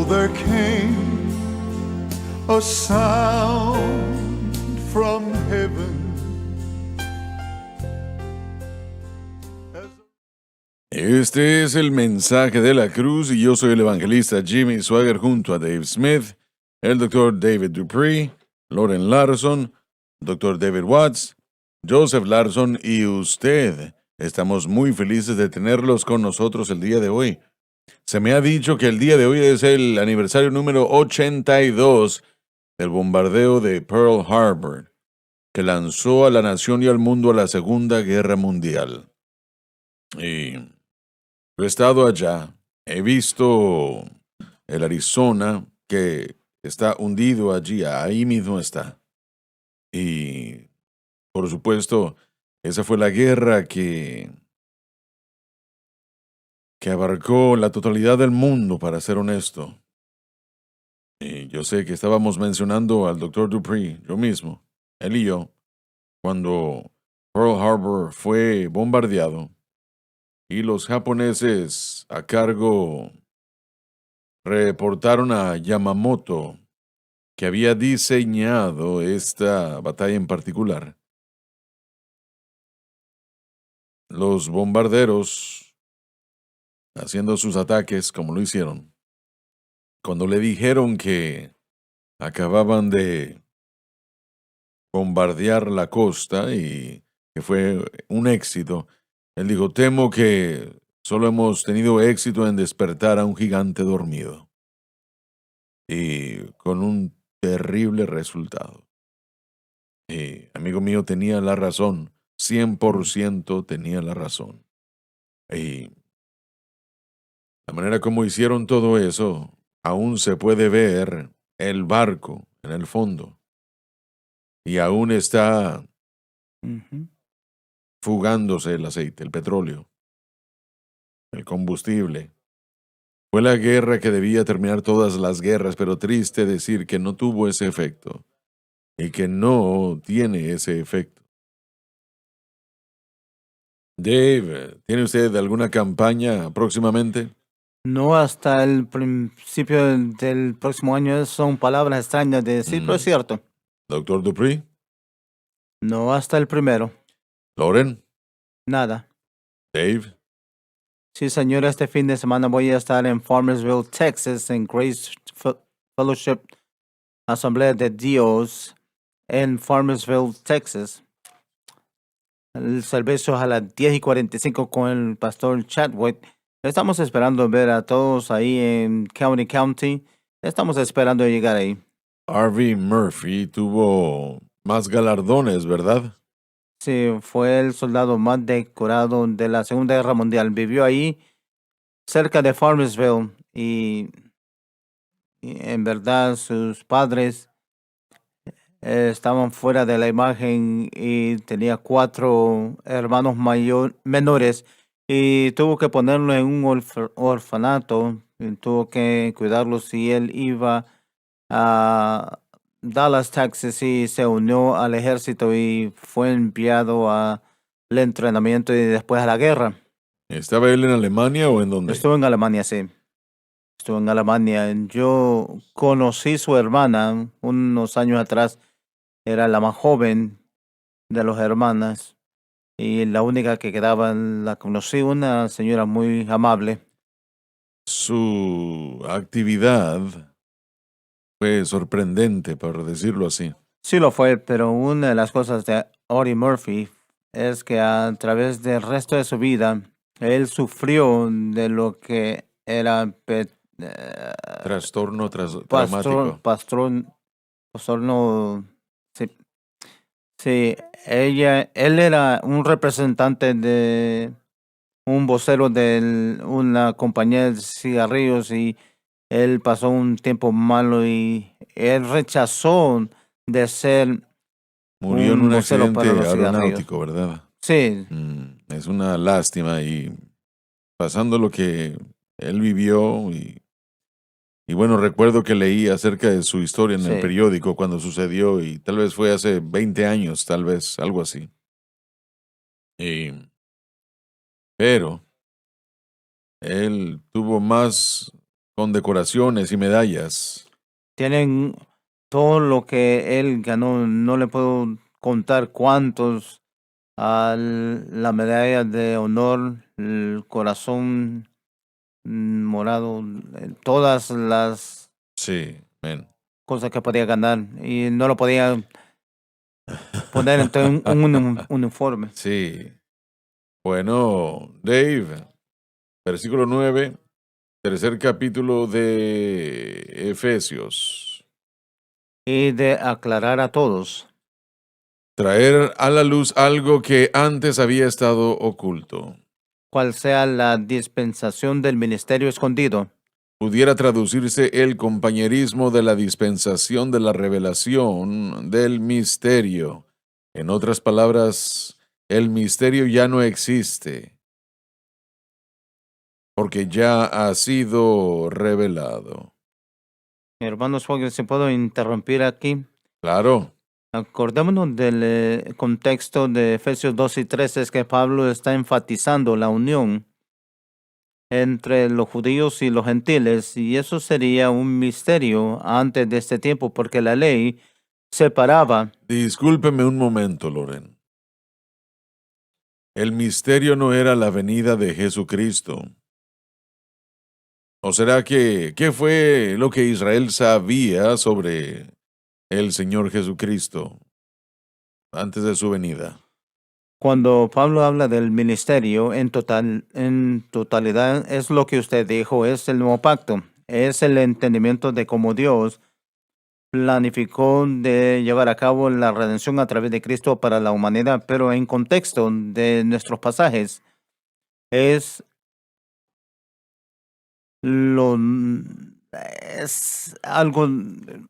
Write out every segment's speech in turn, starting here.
there came a sound from heaven. Este es el mensaje de la cruz y yo soy el evangelista Jimmy Swaggart junto a Dave Smith, el Dr. David Dupree, Loren Larson, Dr. David Watts, Joseph Larson y usted. Estamos muy felices de tenerlos con nosotros el día de hoy. Se me ha dicho que el día de hoy es el aniversario número 82 del bombardeo de Pearl Harbor, que lanzó a la nación y al mundo a la Segunda Guerra Mundial. Y yo he estado allá, he visto el Arizona que está hundido allí, ahí mismo está. Y, por supuesto, esa fue la guerra que abarcó la totalidad del mundo, para ser honesto. Y yo sé que estábamos mencionando al Dr. Dupree, yo mismo, él y yo, cuando Pearl Harbor fue bombardeado y los japoneses a cargo reportaron a Yamamoto, que había diseñado esta batalla en particular. Los bombarderos, haciendo sus ataques como lo hicieron, cuando le dijeron que acababan de bombardear la costa y que fue un éxito, él dijo: temo que solo hemos tenido éxito en despertar a un gigante dormido. Y con un terrible resultado. Amigo mío, tenía la razón, 100% tenía la razón. Y la manera como hicieron todo eso, aún se puede ver el barco en el fondo. Y aún está fugándose el aceite, el petróleo, el combustible. Fue la guerra que debía terminar todas las guerras, pero triste decir que no tuvo ese efecto y que no tiene ese efecto. Dave, ¿tiene usted alguna campaña próximamente? No, hasta el principio del próximo año. Son palabras extrañas de decir, pero es cierto. Doctor Dupree, No, hasta el primero. Loren, Nada. Dave. Sí, señor, este fin de semana voy a estar en Farmersville, Texas, en Grace Fellowship Asamblea de Dios en Farmersville, Texas. El servicio es a las 10:45 con el pastor Chadwick. Estamos esperando ver a todos ahí en County. Estamos esperando llegar ahí. Harvey Murphy tuvo más galardones, ¿verdad? Sí, fue el soldado más decorado de la Segunda Guerra Mundial. Vivió ahí cerca de Farmersville y en verdad sus padres estaban fuera de la imagen y tenía 4 hermanos menores y tuvo que ponerlo en un orfanato y tuvo que cuidarlos y él iba a Dallas, Texas y se unió al ejército y fue enviado al entrenamiento y después a la guerra. ¿Estaba él en Alemania o en dónde? Estuvo en Alemania, sí. Estuvo en Alemania. Yo conocí su hermana unos años atrás. Era la más joven de las hermanas y la única que quedaba la conocí, una señora muy amable. Su actividad fue sorprendente, por decirlo así. Sí lo fue, pero una de las cosas de Audie Murphy es que a través del resto de su vida, él sufrió de lo que era Trastorno traumático. trastorno. Sí, sí, él era un representante de un vocero de una compañía de cigarrillos y él pasó un tiempo malo y él rechazó de ser Murió en un un vocero accidente para los cigarrillos. aeronáutico, ¿verdad? Sí, Es una lástima y pasando lo que él vivió y bueno, recuerdo que leí acerca de su historia en el sí. periódico cuando sucedió y tal vez fue hace 20 años, tal vez, algo así. Pero él tuvo más condecoraciones y medallas. Tienen todo lo que él ganó. No le puedo contar cuántos, la medalla de honor, el corazón morado, todas las Sí, amén. cosas que podía ganar y no lo podía poner en un uniforme. Sí. Bueno, Dave, versículo 9, tercer capítulo de Efesios. Y de aclarar a todos Traer a la luz algo que antes había estado oculto. cuál sea la dispensación del ministerio escondido, Pudiera traducirse el compañerismo de la dispensación de la revelación del misterio. En otras palabras, el misterio ya no existe, porque ya ha sido revelado. hermanos, porque si puedo interrumpir aquí. Claro, Acordémonos del contexto de Efesios 2 y 3, es que Pablo está enfatizando la unión entre los judíos y los gentiles, y eso sería un misterio antes de este tiempo, porque la ley separaba. discúlpeme un momento, Loren. El misterio no era la venida de Jesucristo. ¿O será que qué fue lo que Israel sabía sobre el Señor Jesucristo antes de su venida? Cuando Pablo habla del ministerio en totalidad, es lo que usted dijo, es el nuevo pacto, es el entendimiento de cómo Dios planificó de llevar a cabo la redención a través de Cristo para la humanidad, pero en contexto de nuestros pasajes es lo es algo,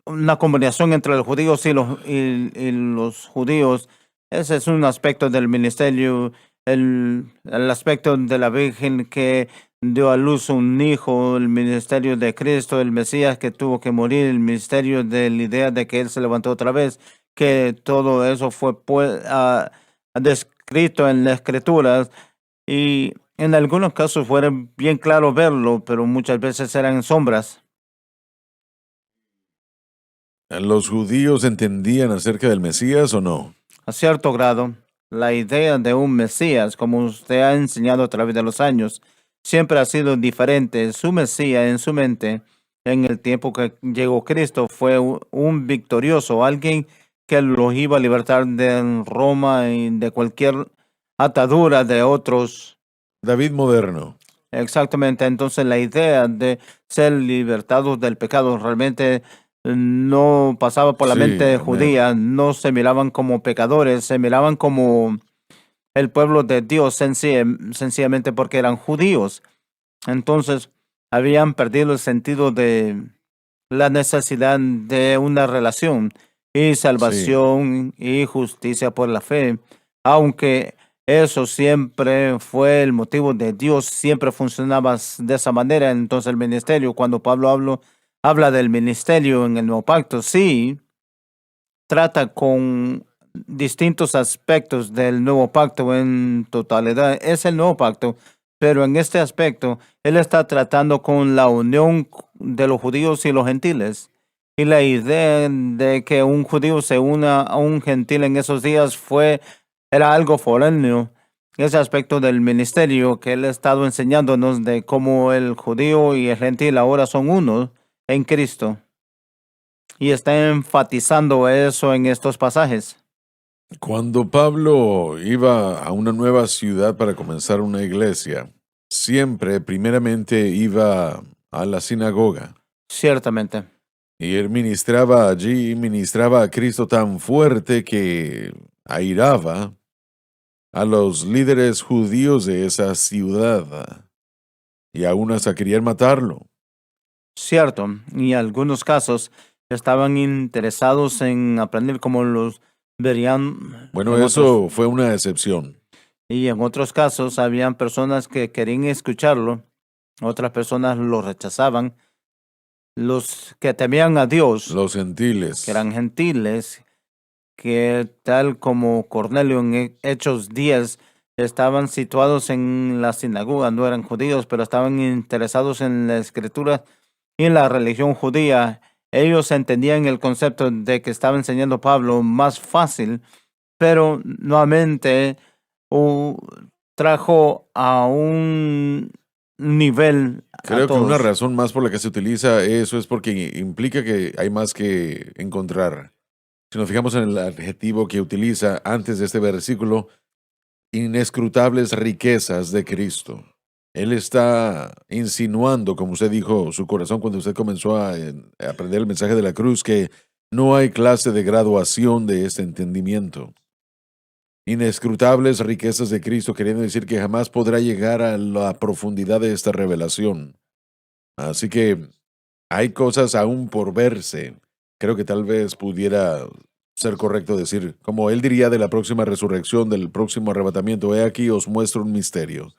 una combinación entre los judíos y los judíos. Ese es un aspecto del ministerio, el aspecto de la Virgen que dio a luz un hijo, el ministerio de Cristo, el Mesías que tuvo que morir, el ministerio de la idea de que Él se levantó otra vez, que todo eso fue descrito en las Escrituras y en algunos casos fue bien claro verlo, pero muchas veces eran sombras. ¿Los judíos entendían acerca del Mesías o no? A cierto grado, la idea de un Mesías, como usted ha enseñado a través de los años, siempre ha sido diferente. Su Mesías en su mente, en el tiempo que llegó Cristo, fue un victorioso, alguien que los iba a libertar de Roma y de cualquier atadura de otros. David moderno. Exactamente, entonces la idea de ser libertados del pecado realmente no pasaba por la Sí, mente amén. judía, no se miraban como pecadores, se miraban como el pueblo de Dios sencillamente porque eran judíos. Entonces habían perdido el sentido de la necesidad de una relación y salvación y justicia por la fe, aunque eso siempre fue el motivo de Dios, siempre funcionaba de esa manera. Entonces el ministerio, cuando Pablo habla del ministerio en el nuevo pacto, sí, trata con distintos aspectos del nuevo pacto en totalidad. Es el nuevo pacto, pero en este aspecto, él está tratando con la unión de los judíos y los gentiles. Y la idea de que un judío se una a un gentil en esos días era algo foráneo. Ese aspecto del ministerio que él ha estado enseñándonos de cómo el judío y el gentil ahora son uno en Cristo. Y está enfatizando eso en estos pasajes. Cuando Pablo iba a una nueva ciudad para comenzar una iglesia, siempre primeramente iba a la sinagoga. Ciertamente. Y él ministraba allí, ministraba a Cristo tan fuerte que airaba a los líderes judíos de esa ciudad y aún hasta querían matarlo. Cierto. Y algunos casos estaban interesados en aprender cómo los verían Bueno, en eso fue una excepción. y en otros casos habían personas que querían escucharlo, otras personas lo rechazaban. Los que temían a Dios, Los gentiles. que eran gentiles, que tal como Cornelio en Hechos 10 estaban situados en la sinagoga, no eran judíos, pero estaban interesados en la escritura, y en la religión judía, ellos entendían el concepto de que estaba enseñando Pablo más fácil, pero nuevamente uh, trajo a un nivel a Creo que una todos. razón más por la que se utiliza eso es porque implica que hay más que encontrar. Si nos fijamos en el adjetivo que utiliza antes de este versículo, inescrutables riquezas de Cristo. Él está insinuando, como usted dijo, su corazón cuando usted comenzó a aprender el mensaje de la cruz, que no hay clase de graduación de este entendimiento. Inescrutables riquezas de Cristo, queriendo decir que jamás podrá llegar a la profundidad de esta revelación. Así que hay cosas aún por verse. Creo que tal vez pudiera ser correcto decir, como él diría de la próxima resurrección, del próximo arrebatamiento, he aquí os muestro un misterio.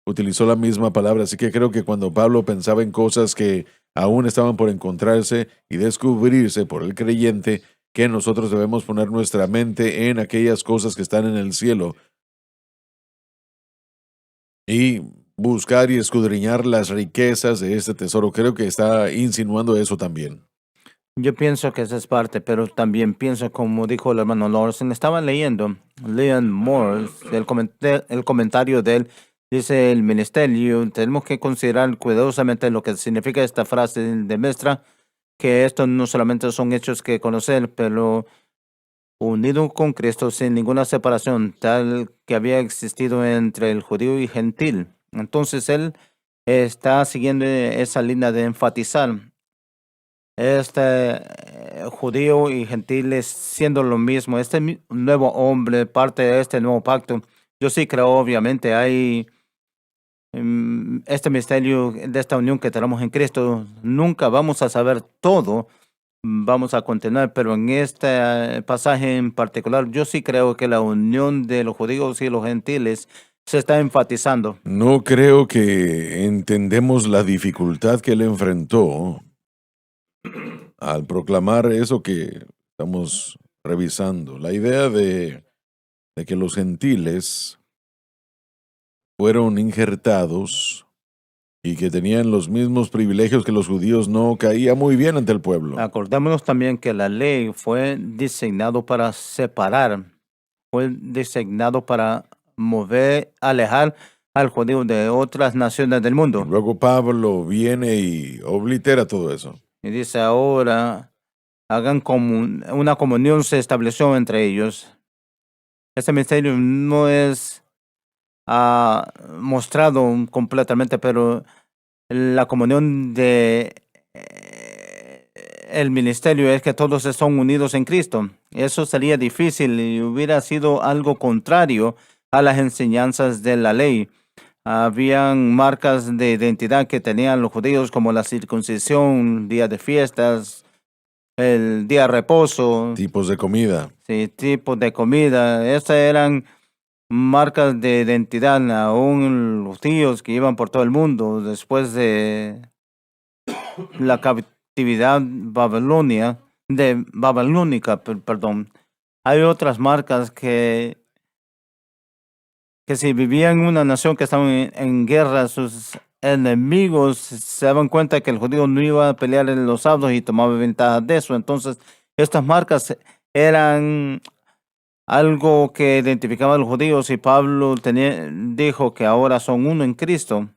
Utilizó la misma palabra, así que creo que cuando Pablo pensaba en cosas que aún estaban por encontrarse y descubrirse por el creyente, que nosotros debemos poner nuestra mente en aquellas cosas que están en el cielo y buscar y escudriñar las riquezas de este tesoro. Creo que está insinuando eso también. Yo pienso que esa es parte, pero también pienso, como dijo el hermano Lawson, estaba leyendo Leon Morris, el comentario de él, dice el ministerio, tenemos que considerar cuidadosamente lo que significa esta frase de Mestra, que esto no solamente son hechos que conocer, pero unido con Cristo sin ninguna separación, tal que había existido entre el judío y gentil. Entonces él está siguiendo esa línea de enfatizar judío y gentiles siendo lo mismo, nuevo hombre, parte de este nuevo pacto. Yo sí creo, obviamente, hay este misterio de esta unión que tenemos en Cristo. Nunca vamos a saber todo, vamos a continuar, pero en este pasaje en particular, yo sí creo que la unión de los judíos y los gentiles se está enfatizando. No creo que entendemos la dificultad que él enfrentó al proclamar eso que estamos revisando. La idea de que los gentiles fueron injertados y que tenían los mismos privilegios que los judíos no caía muy bien ante el pueblo. Acordémonos también que la ley fue diseñado para separar, fue diseñado para mover, alejar al judío de otras naciones del Y mundo. luego Pablo viene y oblitera todo eso. Y dice ahora, hagan una comunión se estableció entre ellos. Este misterio no es mostrado completamente, pero la comunión de el ministerio es que todos son unidos en Cristo. Eso sería difícil y hubiera sido algo contrario a las enseñanzas de la ley. Habían marcas de identidad que tenían los judíos como la circuncisión, día de fiestas, el día de reposo, Tipos de comida. sí, tipos de comida. Estas eran marcas de identidad, aún los tíos que iban por todo el mundo después de la captividad babilónica, perdón. Hay otras marcas que si vivían en una nación que estaba en guerra, sus enemigos se daban cuenta que el judío no iba a pelear en los sábados y tomaba ventaja de eso. Entonces, estas marcas eran algo que identificaba a los judíos y Pablo dijo que ahora son uno en Cristo.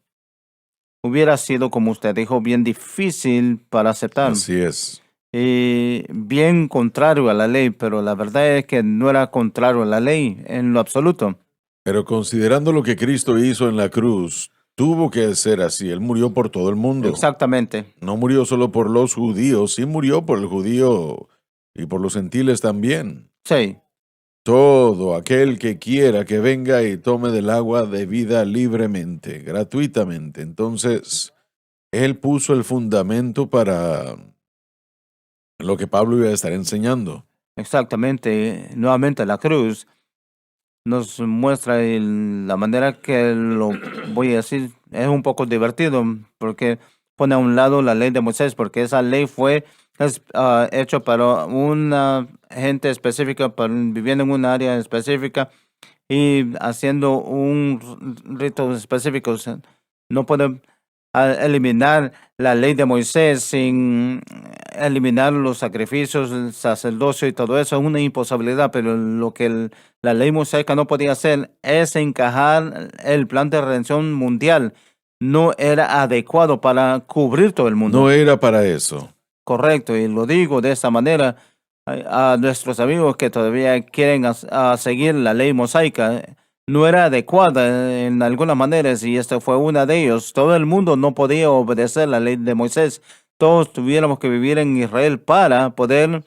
Hubiera sido, como usted dijo, bien difícil para aceptar Así es. y bien contrario a la ley, pero la verdad es que no era contrario a la ley en lo absoluto. Pero considerando lo que Cristo hizo en la cruz, tuvo que ser así. Él murió por todo el mundo. Exactamente. No murió solo por los judíos, sí murió por el judío y por los gentiles también. Sí, Todo aquel que quiera que venga y tome del agua de vida libremente, gratuitamente. Entonces, él puso el fundamento para lo que Pablo iba a estar enseñando. exactamente. Nuevamente la cruz nos muestra la manera que lo voy a decir, es un poco divertido porque pone a un lado la ley de Moisés, porque esa ley fue hecha para una gente específica, viviendo en un área específica y haciendo un rito específico. O sea, no puede eliminar la ley de Moisés, sin eliminar los sacrificios, el sacerdocio y todo eso, es una imposibilidad, pero lo que la ley mosaica no podía hacer es encajar el plan de redención mundial. No era adecuado para cubrir todo el mundo. No era para eso. Correcto, y lo digo de esta manera a nuestros amigos que todavía quieren a seguir la ley mosaica. No era adecuada en algunas maneras y esta fue una de ellos. Todo el mundo no podía obedecer la ley de Moisés. Todos tuviéramos que vivir en Israel para poder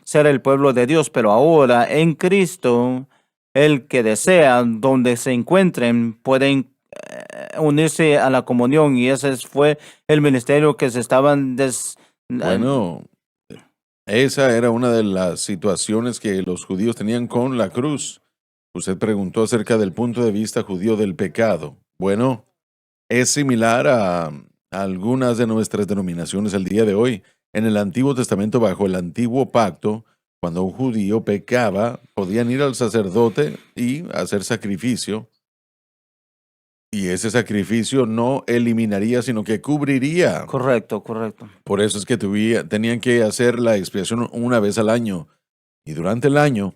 ser el pueblo de Dios, pero ahora en Cristo, el que desea, donde se encuentren, pueden unirse a la comunión y ese fue el ministerio que se estaban Bueno, esa era una de las situaciones que los judíos tenían con la cruz. Usted preguntó acerca del punto de vista judío del pecado. Bueno, es similar a algunas de nuestras denominaciones el día de hoy. En el Antiguo Testamento, bajo el Antiguo Pacto, cuando un judío pecaba, podían ir al sacerdote y hacer sacrificio. Y ese sacrificio no eliminaría, sino que cubriría. Correcto, correcto. Por eso es que tenían que hacer la expiación una vez al año. Y durante el año,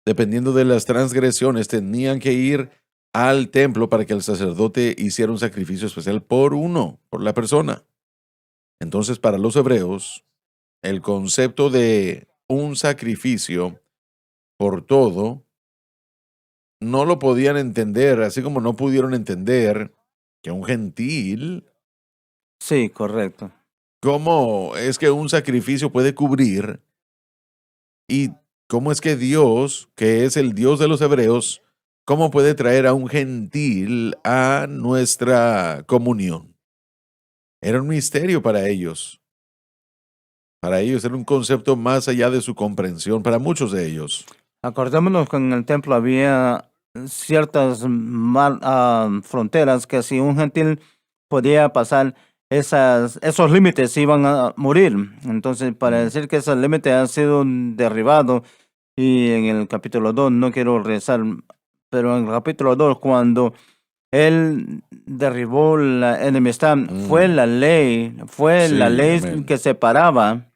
dependiendo de las transgresiones, tenían que ir al templo para que el sacerdote hiciera un sacrificio especial por la persona. Entonces, para los hebreos, el concepto de un sacrificio por todo no lo podían entender, así como no pudieron entender que un gentil, Sí, correcto. ¿cómo es que un sacrificio puede cubrir? ¿Y cómo es que Dios, que es el Dios de los hebreos, cómo puede traer a un gentil a nuestra comunión? Era un misterio para ellos. Para ellos era un concepto más allá de su comprensión, para muchos de ellos. Acordémonos que en el templo había ciertas fronteras que si un gentil podía pasar esos límites iban a morir. Entonces, para decir que esos límites han sido derribados, y en el capítulo 2 no quiero regresar, pero en el capítulo 2 cuando él derribó la enemistad, fue la ley Sí, amén. que separaba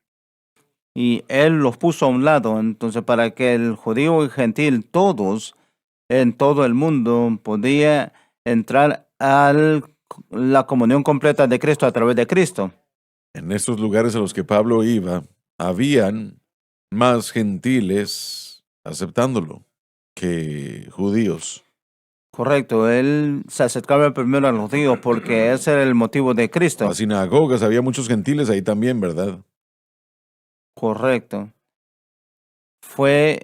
y él los puso a un lado. Entonces, para que el judío y gentil, todos en todo el mundo, podía entrar a la comunión completa de Cristo a través de Cristo. En estos lugares a los que Pablo iba, habían más gentiles aceptándolo que judíos. Correcto, él se acercaba primero a los judíos porque ese era el motivo de Cristo. Las sinagogas, había muchos gentiles ahí también, ¿verdad? Correcto. Fue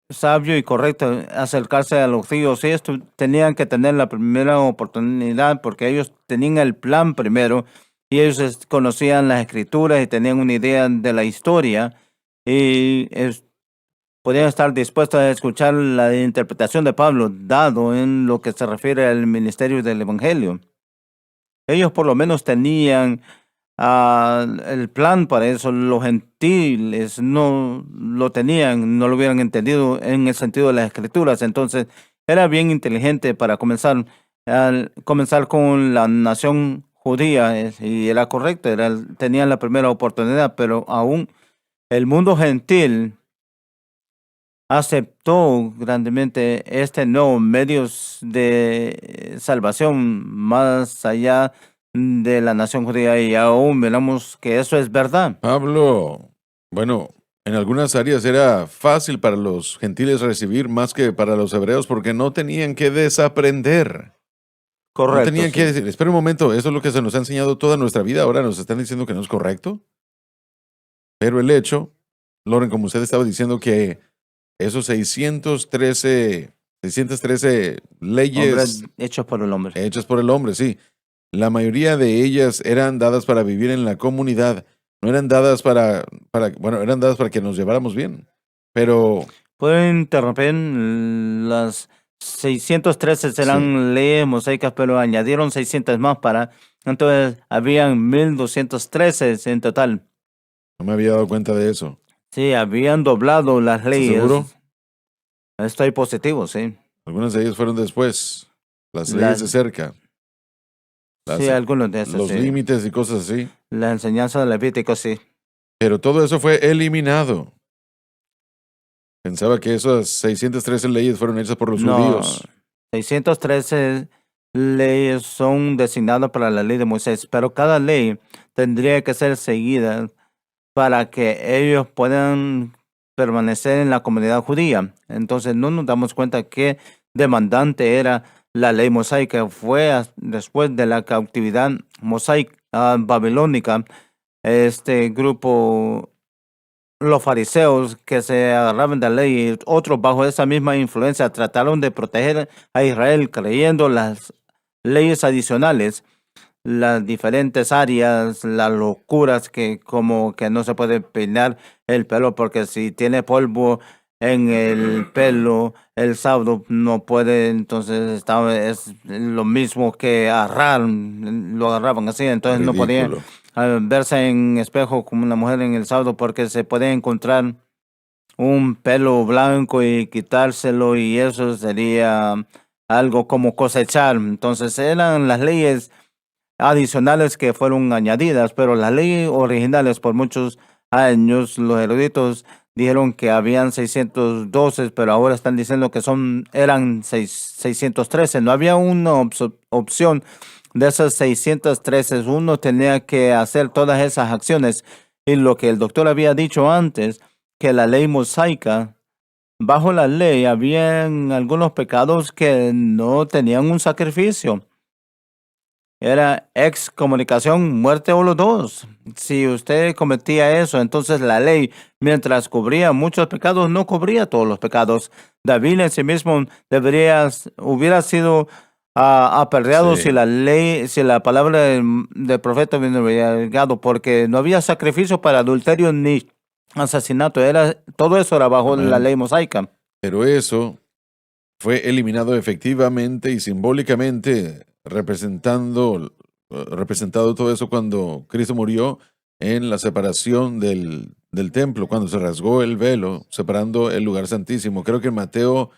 sabio y correcto acercarse a los judíos. Ellos tenían que tener la primera oportunidad porque ellos tenían el plan primero y ellos conocían las escrituras y tenían una idea de la historia y podían estar dispuestos a escuchar la interpretación de Pablo dado en lo que se refiere al ministerio del Evangelio. Ellos por lo menos tenían el plan para eso. Los gentiles no lo tenían, no lo hubieran entendido en el sentido de las escrituras. Entonces era bien inteligente para comenzar con la nación judía y era correcto, tenían la primera oportunidad, pero aún el mundo gentil aceptó grandemente nuevo medios de salvación más allá de la nación judía y aún miramos que eso es verdad. Pablo, bueno, en algunas áreas era fácil para los gentiles recibir más que para los hebreos porque no tenían que desaprender. Correcto. No tenían que Sí. decir, espera un momento, eso es lo que se nos ha enseñado toda nuestra vida, ahora nos están diciendo que no es correcto. Pero el hecho, Loren, como usted estaba diciendo, que esos 613 leyes Hombres hechos por el hombre. hechas por el hombre, sí. La mayoría de ellas eran dadas para vivir en la comunidad. No eran dadas eran dadas para que nos lleváramos bien. Pero Puedo interrumpir, las 613 serán leyes mosaicas, pero añadieron 600 más entonces habían 1213 en total. no me había dado cuenta de eso. Sí, habían doblado las ¿Estás leyes. seguro? Estoy positivo, sí. Algunas de ellas fueron después. Las leyes Las- de cerca. Sí, algunos de esos, los sí. límites y cosas así. La enseñanza de Levítico, sí. Pero todo eso fue eliminado. Pensaba que esas 613 leyes fueron hechas por los No, judíos. 613 leyes son designadas para la ley de Moisés, pero cada ley tendría que ser seguida para que ellos puedan permanecer en la comunidad judía. Entonces no nos damos cuenta qué demandante era la ley mosaica. Fue después de la cautividad mosaica babilónica, este grupo, los fariseos que se agarraban de la ley y otros bajo esa misma influencia trataron de proteger a Israel creyendo las leyes adicionales, las diferentes áreas, las locuras que como que no se puede peinar el pelo porque si tiene polvo en el pelo el sábado no puede, entonces es lo mismo que agarrar, lo agarraban así, entonces no podía Ridículo. verse en espejo como una mujer en el sábado porque se puede encontrar un pelo blanco y quitárselo y eso sería algo como cosechar. Entonces eran las leyes adicionales que fueron añadidas, pero las leyes originales por muchos años, los eruditos dijeron que habían 612, pero ahora están diciendo que eran 613. No había una opción de esas 613. Uno tenía que hacer todas esas acciones. Y lo que el doctor había dicho antes, que la ley mosaica, bajo la ley, habían algunos pecados que no tenían un sacrificio. Era excomunicación, muerte o los dos. Si usted cometía eso, entonces la ley, mientras cubría muchos pecados, no cubría todos los pecados. David en sí mismo hubiera sido apedreado Sí. si la ley, si la palabra del profeta hubiera llegado, porque no había sacrificio para adulterio ni asesinato. Todo eso era bajo la Amén. ley mosaica. Pero eso fue eliminado efectivamente y simbólicamente, representado todo eso cuando Cristo murió en la separación del templo, cuando se rasgó el velo, separando el lugar santísimo. Creo que en Mateo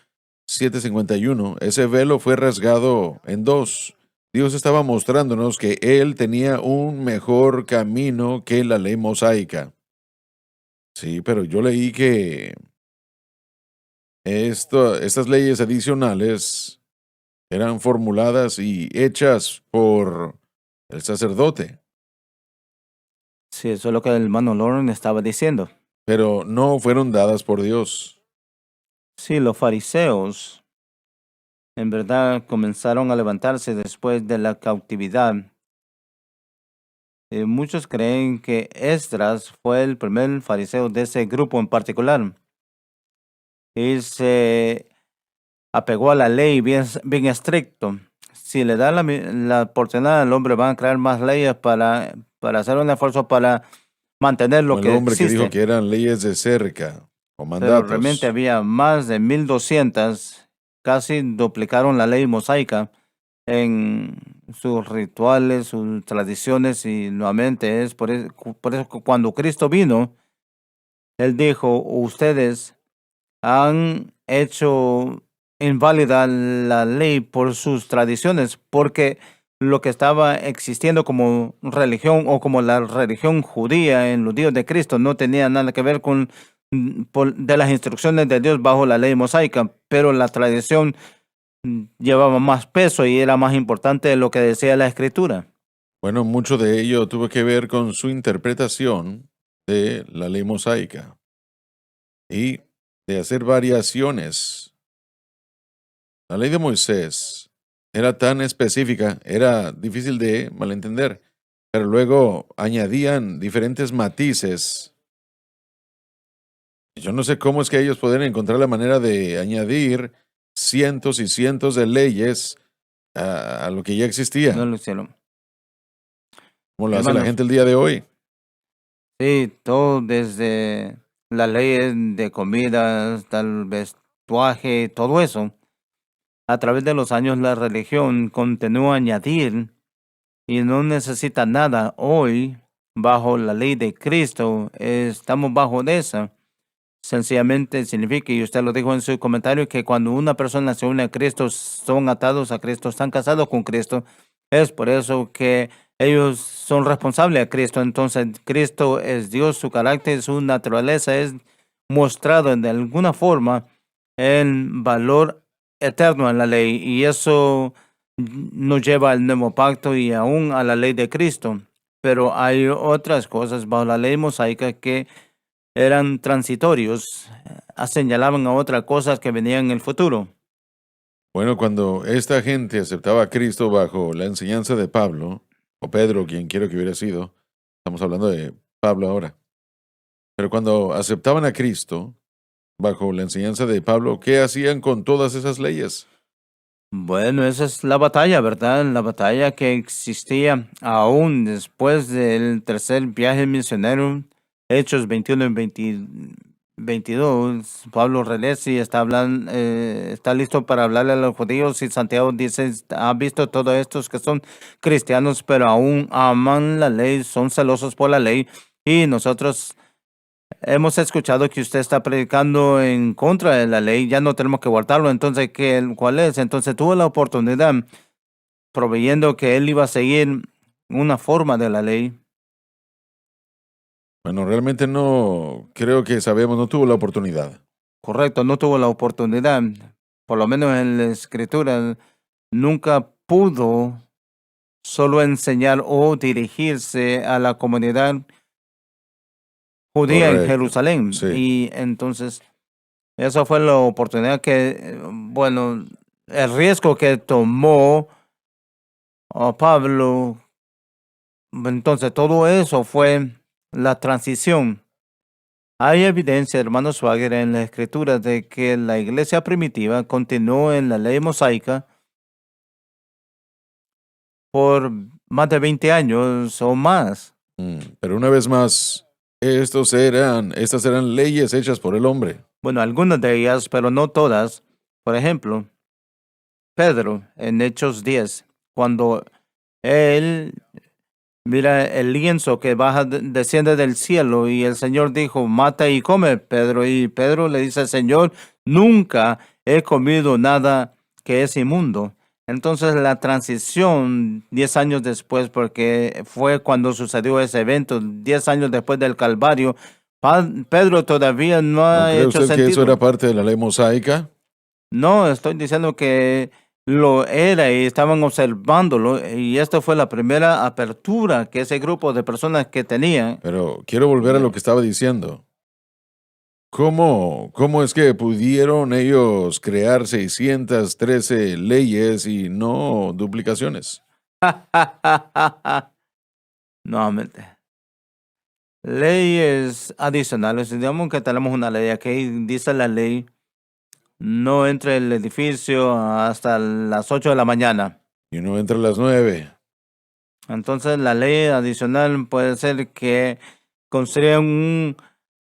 7:51, ese velo fue rasgado en dos. Dios estaba mostrándonos que Él tenía un mejor camino que la ley mosaica. Sí, pero yo leí que estas leyes adicionales eran formuladas y hechas por el sacerdote, Sí, eso es lo que el hermano Lauren estaba diciendo. pero no fueron dadas por Dios. Sí, los fariseos en verdad comenzaron a levantarse después de la cautividad. Muchos creen que Esdras fue el primer fariseo de ese grupo en particular. Él se apegó a la ley bien estricto. Si le da la oportunidad al hombre, van a crear más leyes para hacer un esfuerzo para mantener lo Como el que hombre que dijo existe. que eran leyes de cerca o Pero realmente mandatos. había más de 1200, casi duplicaron la ley mosaica en sus rituales, sus tradiciones y nuevamente por eso que cuando Cristo vino, Él dijo, ustedes han hecho inválida la ley por sus tradiciones, porque lo que estaba existiendo como religión o como la religión judía en los días de Cristo no tenía nada que ver con de las instrucciones de Dios bajo la ley mosaica, pero la tradición llevaba más peso y era más importante de lo que decía la escritura. Bueno, mucho de ello tuvo que ver con su interpretación de la ley mosaica y de hacer variaciones. La ley de Moisés era tan específica, era difícil de malentender, pero luego añadían diferentes matices. Yo no sé cómo es que ellos pueden encontrar la manera de añadir cientos y cientos de leyes a lo que ya No existía, lo hicieron. como lo hace la Hermanos, gente el día de hoy. sí, todo desde las leyes de comida hasta el vestuaje, todo eso. A través de los años la religión continúa a añadir y no necesita nada. Hoy, bajo la ley de Cristo, estamos bajo de esa. Sencillamente significa, y usted lo dijo en su comentario, que cuando una persona se une a Cristo, son atados a Cristo, están casados con Cristo. Es por eso que ellos son responsables a Cristo. Entonces, Cristo es Dios, su carácter, su naturaleza es mostrado de alguna forma en valor eterno en la ley. Y eso nos lleva al nuevo pacto y aún a la ley de Cristo. Pero hay otras cosas bajo la ley mosaica que eran transitorios, señalaban a otras cosas que venían en el futuro. Bueno, cuando esta gente aceptaba a Cristo bajo la enseñanza de Pablo, o Pedro, quien quiera que hubiera sido, estamos hablando de Pablo ahora, pero cuando aceptaban a Cristo bajo la enseñanza de Pablo, ¿qué hacían con todas esas leyes? Bueno, esa es la batalla, ¿verdad? La batalla que existía aún después del tercer viaje misionero, Hechos 21 y 22. Pablo Relesi está hablando, está listo para hablarle a los judíos y Santiago dice, ha visto todos estos que son cristianos, pero aún aman la ley, son celosos por la ley y nosotros hemos escuchado que usted está predicando en contra de la ley, ya no tenemos que guardarlo, entonces, ¿cuál es? Entonces tuvo la oportunidad, proveyendo que él iba a seguir una forma de la ley. Bueno, realmente no creo que sabemos, no tuvo la oportunidad. Correcto, no tuvo la oportunidad, por lo menos en la escritura, nunca pudo solo enseñar o dirigirse a la comunidad judía en Correcto. Jerusalén. Sí. Y entonces, esa fue la oportunidad que, bueno, el riesgo que tomó Pablo. Entonces, todo eso fue la transición. Hay evidencia, hermano Swagger, en la escritura de que la iglesia primitiva continuó en la ley mosaica por más de 20 años o más. Pero una vez más, estas eran leyes hechas por el hombre. Bueno, algunas de ellas, pero no todas. Por ejemplo, Pedro en Hechos 10, cuando él mira el lienzo que baja, desciende del cielo y el Señor dijo, mata y come, Pedro. Y Pedro le dice, Señor, nunca he comido nada que es inmundo. Entonces la transición 10 años después, porque fue cuando sucedió ese evento, 10 años después del Calvario, Pedro todavía no ¿No ha cree hecho usted que eso sentido. era parte de la ley mosaica? No, estoy diciendo que lo era y estaban observándolo y esta fue la primera apertura que ese grupo de personas que tenían. Pero quiero volver a lo que estaba diciendo. ¿Cómo es que pudieron ellos crear 613 leyes y no duplicaciones? Nuevamente. Leyes adicionales. Digamos que tenemos una ley aquí, dice la ley, no entre el edificio hasta las 8 de la mañana. Y uno entra a las 9. Entonces la ley adicional puede ser que construyan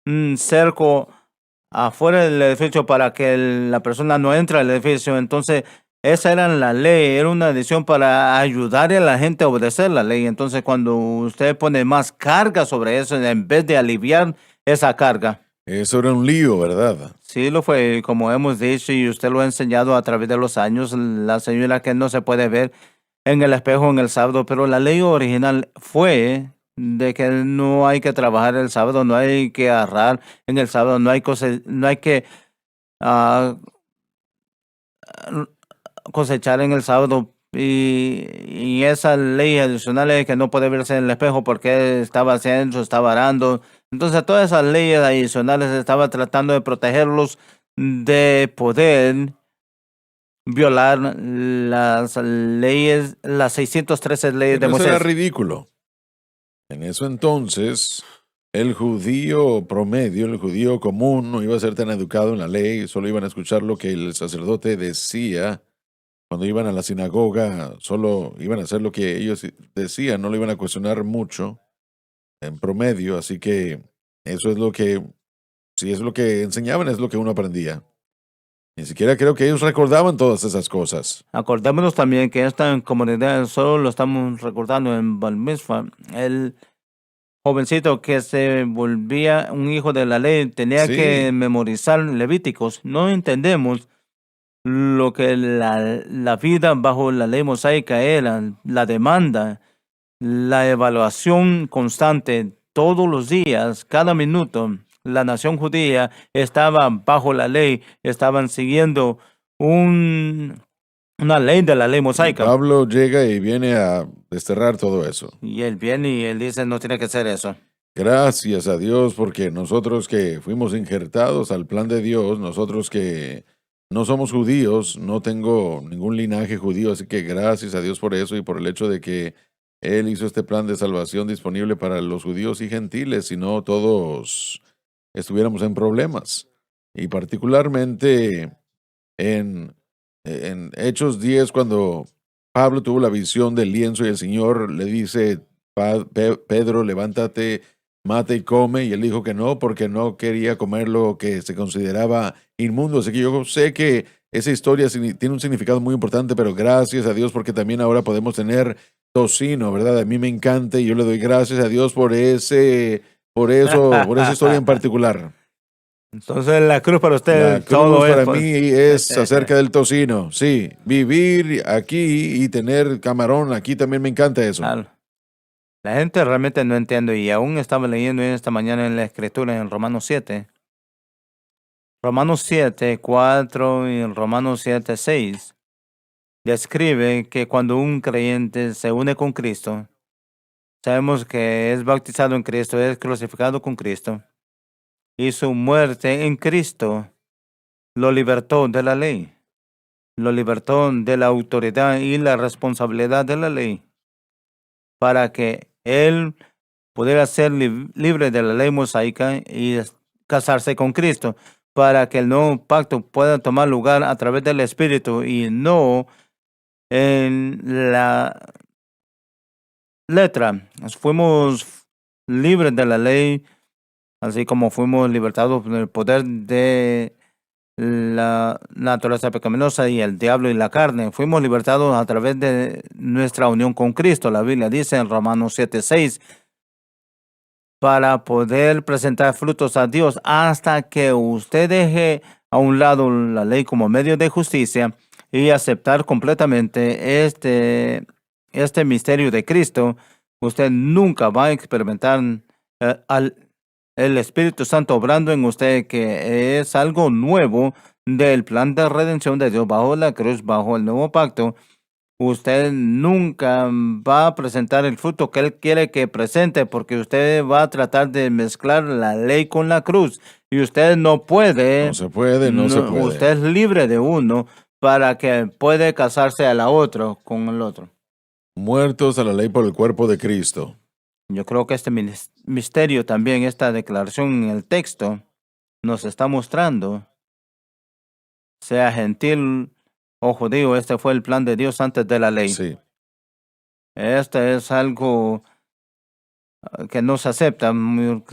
un cerco afuera del edificio para que la persona no entre al edificio. Entonces, esa era la ley, era una decisión para ayudar a la gente a obedecer la ley. Entonces, cuando usted pone más carga sobre eso, en vez de aliviar esa carga, Eso era un lío, ¿verdad? sí lo fue, como hemos dicho, y usted lo ha enseñado a través de los años, la señora que no se puede ver en el espejo en el sábado, pero la ley original fue de que no hay que trabajar el sábado, no hay que ahorrar en el sábado, no hay que ah, cosechar en el sábado. Y esa ley adicional es que no puede verse en el espejo porque estaba haciendo, estaba arando. Entonces todas esas leyes adicionales estaba tratando de protegerlos de poder violar las leyes, las 613 leyes de Pero eso era Moisés. ridículo. En eso entonces, el judío promedio, el judío común, no iba a ser tan educado en la ley, solo iban a escuchar lo que el sacerdote decía. Cuando iban a la sinagoga, solo iban a hacer lo que ellos decían, no lo iban a cuestionar mucho en promedio, así que eso es lo que, si es lo que enseñaban, es lo que uno aprendía. Ni siquiera creo que ellos recordaban todas esas cosas. Acordémonos también que esta comunidad solo lo estamos recordando en Bar Mitzvah. El jovencito que se volvía un hijo de la ley tenía que Sí, memorizar Levíticos. No entendemos lo que la vida bajo la ley mosaica era, la demanda, la evaluación constante todos los días, cada minuto. La nación judía estaba bajo la ley, estaban siguiendo una ley de la ley Y mosaica. Pablo llega y viene a desterrar todo eso. Y él viene y él dice, no tiene que ser eso. Gracias a Dios, porque nosotros que fuimos injertados al plan de Dios, nosotros que no somos judíos, no tengo ningún linaje judío, así que gracias a Dios por eso y por el hecho de que Él hizo este plan de salvación disponible para los judíos y gentiles, si no todos estuviéramos en problemas. Y particularmente en Hechos 10, cuando Pablo tuvo la visión del lienzo y el Señor le dice, Pedro, levántate, mata y come, y él dijo que no, porque no quería comer lo que se consideraba inmundo. Así que yo sé que esa historia tiene un significado muy importante, pero gracias a Dios porque también ahora podemos tener tocino, ¿verdad? A mí me encanta y yo le doy gracias a Dios por por esa historia en particular. Entonces la cruz para La usted cruz todo es para mí es acerca del tocino, sí, vivir aquí y tener camarón, aquí también me encanta eso. Claro. La gente realmente no entiende y aún estaba leyendo esta mañana en la escritura en Romanos 7. Romanos 7, 4 y Romanos 7, 6 describe que cuando un creyente se une con Cristo, sabemos que es bautizado en Cristo, es crucificado con Cristo y su muerte en Cristo lo libertó de la ley, lo libertó de la autoridad y la responsabilidad de la ley para que él pudiera ser libre de la ley mosaica y casarse con Cristo, para que el nuevo pacto pueda tomar lugar a través del Espíritu y no en la letra. Fuimos libres de la ley, así como fuimos libertados del poder de la naturaleza pecaminosa y el diablo y la carne. Fuimos libertados a través de nuestra unión con Cristo. La Biblia dice en Romanos 7:6, para poder presentar frutos a Dios hasta que usted deje a un lado la ley como medio de justicia y aceptar completamente este misterio de Cristo, usted nunca va a experimentar el Espíritu Santo obrando en usted, que es algo nuevo del plan de redención de Dios bajo la cruz, bajo el nuevo pacto. Usted nunca va a presentar el fruto que Él quiere que presente, porque usted va a tratar de mezclar la ley con la cruz y usted no puede. No se puede, no se puede. Usted es libre de uno para que puede casarse a la otra con el otro. Muertos a la ley por el cuerpo de Cristo. Yo creo que este misterio también, esta declaración en el texto, nos está mostrando, sea gentil o judío, este fue el plan de Dios antes de la ley. Sí. Este es algo que no se acepta muy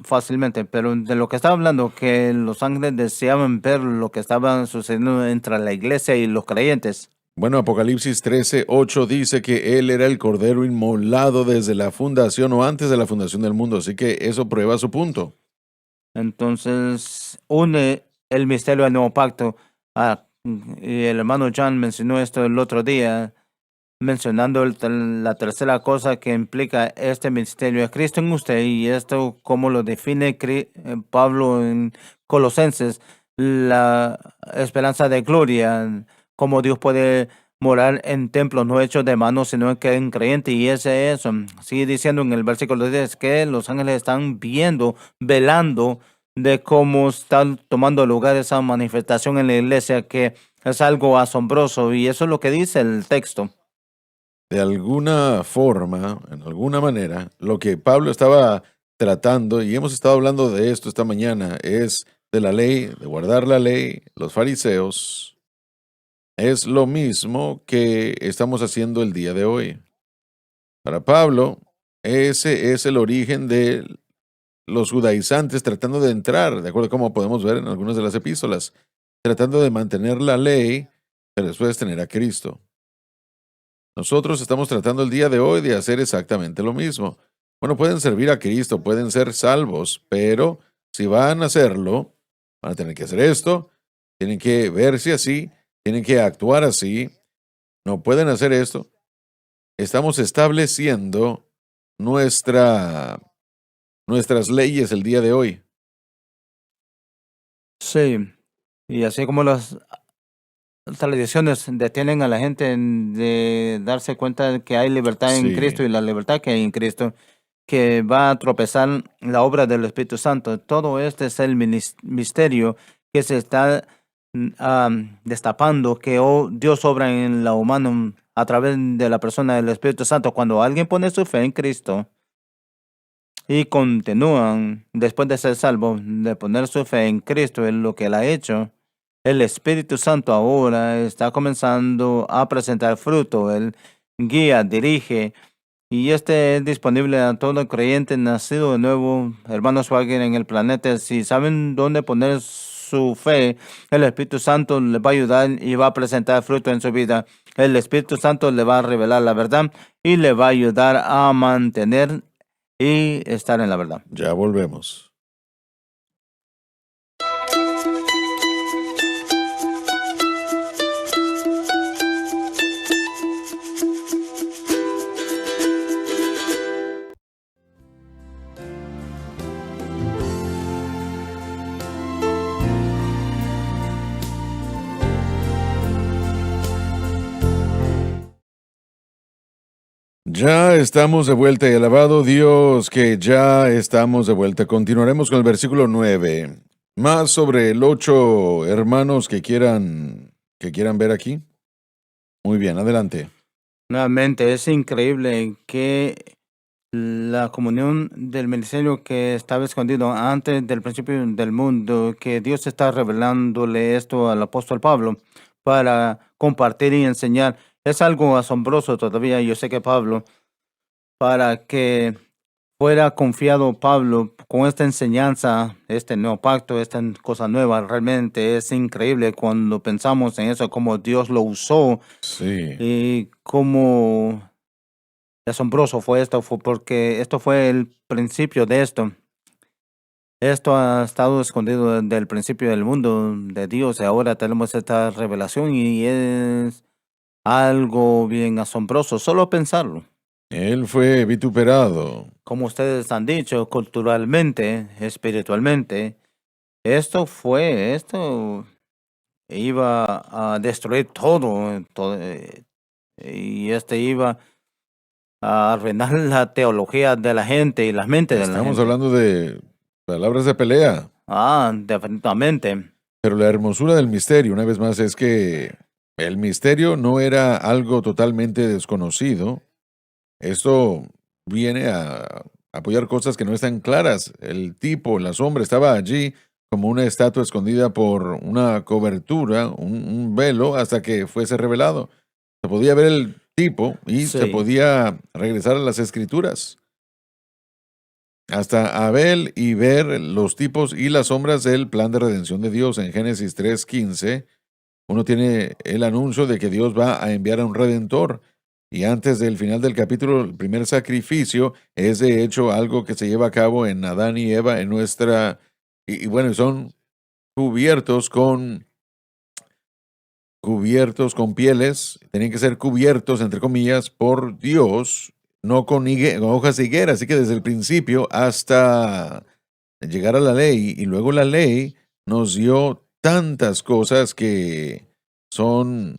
fácilmente, pero de lo que estaba hablando, que los ángeles deseaban ver lo que estaba sucediendo entre la iglesia y los creyentes. Bueno, Apocalipsis 13:8 dice que Él era el Cordero inmolado desde la fundación o antes de la fundación del mundo, así que eso prueba su punto. Entonces, une el misterio del nuevo pacto. Y el hermano John mencionó esto el otro día, mencionando la tercera cosa que implica este misterio es Cristo en usted, y esto como lo define Pablo en Colosenses, la esperanza de gloria, cómo Dios puede morar en templos no hechos de manos, sino que en creyente, y ese es, sigue diciendo en el versículo 10 que los ángeles están viendo, velando de cómo está tomando lugar esa manifestación en la iglesia, que es algo asombroso, y eso es lo que dice el texto. De alguna forma, en alguna manera, lo que Pablo estaba tratando, y hemos estado hablando de esto esta mañana, es de la ley, de guardar la ley, los fariseos, es lo mismo que estamos haciendo el día de hoy. Para Pablo, ese es el origen de los judaizantes tratando de entrar, de acuerdo a cómo podemos ver en algunas de las epístolas, tratando de mantener la ley, pero después tener a Cristo. Nosotros estamos tratando el día de hoy de hacer exactamente lo mismo. Bueno, pueden servir a Cristo, pueden ser salvos, pero si van a hacerlo, van a tener que hacer esto, tienen que verse así, tienen que actuar así, no pueden hacer esto. Estamos estableciendo nuestras leyes el día de hoy. Sí, y así como las tradiciones detienen a la gente de darse cuenta de que hay libertad en Cristo Sí, y la libertad que hay en Cristo, que va a tropezar la obra del Espíritu Santo. Todo este es el misterio que se está destapando, que Dios obra en la humana a través de la persona del Espíritu Santo. Cuando alguien pone su fe en Cristo y continúan después de ser salvo, de poner su fe en Cristo, en lo que Él ha hecho, el Espíritu Santo ahora está comenzando a presentar fruto. Él guía, dirige, y este es disponible a todo creyente nacido de nuevo, hermanos Swagger, en el planeta. Si saben dónde poner su fe, el Espíritu Santo les va a ayudar y va a presentar fruto en su vida. El Espíritu Santo le va a revelar la verdad y le va a ayudar a mantener y estar en la verdad. ya volvemos. Ya estamos de vuelta y alabado Dios que ya estamos de vuelta. Continuaremos con el versículo 9. Más sobre el 8, hermanos que quieran ver aquí. Muy bien, adelante. Nuevamente, es increíble que la comunión del ministerio que estaba escondido antes del principio del mundo, que Dios está revelándole esto al apóstol Pablo para compartir y enseñar. Es algo asombroso todavía. Yo sé que Pablo, para que fuera confiado Pablo con esta enseñanza, este nuevo pacto, esta cosa nueva, realmente es increíble cuando pensamos en eso, cómo Dios lo usó Sí, y cómo asombroso fue esto, fue porque esto fue el principio de esto. Esto ha estado escondido desde el principio del mundo de Dios y ahora tenemos esta revelación y es algo bien asombroso, solo pensarlo. él fue vituperado. Como ustedes han dicho, culturalmente, espiritualmente, esto iba a destruir todo, y iba a arruinar la teología de la gente y las mentes de la Estamos gente. hablando de palabras de pelea. Definitivamente. Pero la hermosura del misterio, una vez más, es que el misterio no era algo totalmente desconocido. Esto viene a apoyar cosas que no están claras. El tipo, la sombra, estaba allí como una estatua escondida por una cobertura, un velo, hasta que fuese revelado. Se podía ver el tipo y se Sí, podía regresar a las escrituras. Hasta Abel y ver los tipos y las sombras del plan de redención de Dios en Génesis 3:15. Uno tiene el anuncio de que Dios va a enviar a un redentor. Y antes del final del capítulo, el primer sacrificio es de hecho algo que se lleva a cabo en Adán y Eva, en nuestra... Y bueno, son cubiertos con pieles, tenían que ser cubiertos, entre comillas, por Dios, no con hojas de higuera. Así que desde el principio hasta llegar a la ley, y luego la ley nos dio tantas cosas que son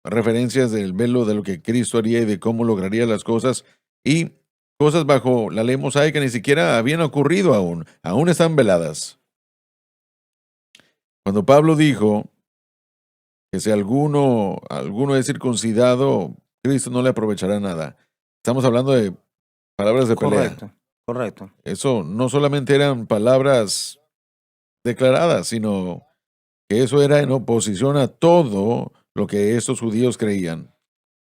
referencias del velo de lo que Cristo haría y de cómo lograría las cosas, y cosas bajo la ley mosaica ni siquiera habían ocurrido aún están veladas. Cuando Pablo dijo que si alguno es circuncidado, Cristo no le aprovechará nada. Estamos hablando de palabras de pelea. correcto, correcto. Eso no solamente eran palabras declaradas, sino que eso era en oposición a todo lo que estos judíos creían.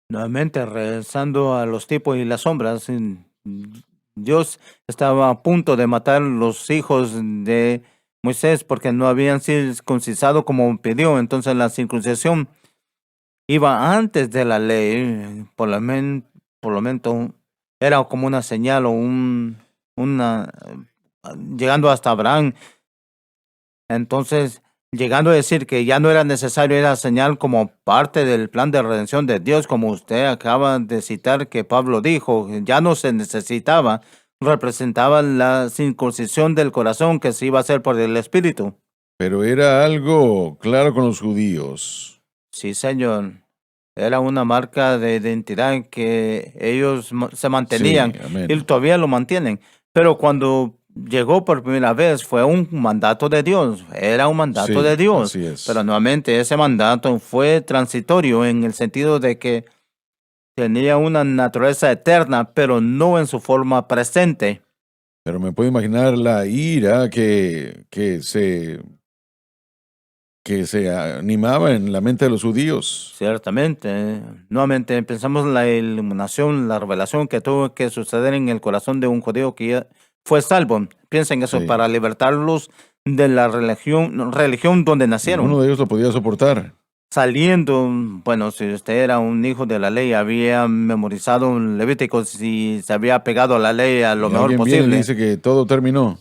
Nuevamente, regresando a los tipos y las sombras, Dios estaba a punto de matar los hijos de Moisés porque no habían circuncidado como pidió. Entonces la circuncisión iba antes de la ley, por lo menos era como una señal o una, llegando hasta Abraham. Entonces, llegando a decir que ya no era necesario esa señal como parte del plan de redención de Dios, como usted acaba de citar que Pablo dijo, ya no se necesitaba, representaba la circuncisión del corazón que se iba a hacer por el Espíritu. Pero era algo claro con los judíos. Sí, señor. Era una marca de identidad que ellos se mantenían Sí, y amén. todavía lo mantienen. Pero cuando llegó por primera vez fue un mandato de Dios, era un mandato Sí, de Dios. así Pero es. nuevamente ese mandato fue transitorio en el sentido de que tenía una naturaleza eterna, pero no en su forma presente. Pero me puedo imaginar la ira que se animaba en la mente de los judíos. Ciertamente, nuevamente pensamos en la iluminación, la revelación que tuvo que suceder en el corazón de un judío que ya fue salvo. Piensen eso Sí. para libertarlos de la religión donde Ninguno nacieron. de ellos lo podía soportar. Saliendo, bueno, si usted era un hijo de la ley, había memorizado un Levítico, si se había pegado a la ley a lo Y mejor alguien viene y posible dice que todo terminó.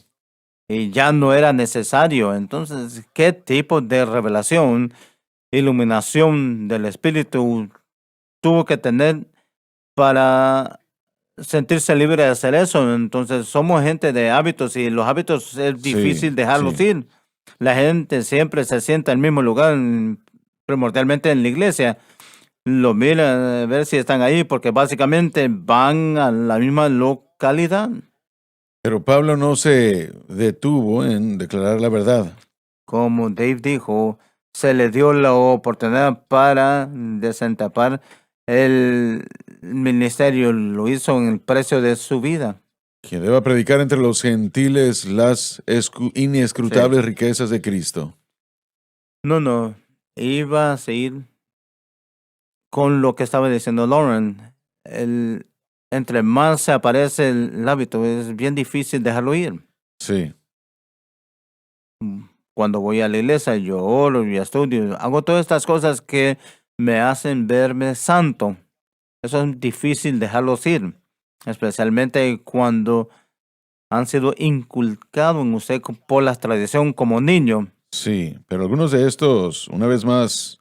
y ya no era necesario. Entonces, ¿qué tipo de revelación, iluminación del Espíritu tuvo que tener para sentirse libre de hacer eso? Entonces somos gente de hábitos y los hábitos es Sí, difícil dejarlos sí. ir. La gente siempre se sienta en el mismo lugar, primordialmente en la iglesia. Lo mira a ver si están ahí porque básicamente van a la misma localidad. Pero Pablo no se detuvo en declarar la verdad. Como Dave dijo, se le dio la oportunidad para desentapar el ministerio, lo hizo en el precio de su vida. Que deba predicar entre los gentiles las Sí. inescrutables riquezas de Cristo. No, iba a seguir con lo que estaba diciendo Lauren. El, entre más se aparece el hábito, es bien difícil dejarlo ir. Sí, Cuando voy a la iglesia, yo oro y estudio, hago todas estas cosas que me hacen verme santo. Eso es difícil dejarlos ir, especialmente cuando han sido inculcados en usted por la tradición como niño. sí. Pero algunos de estos, una vez más,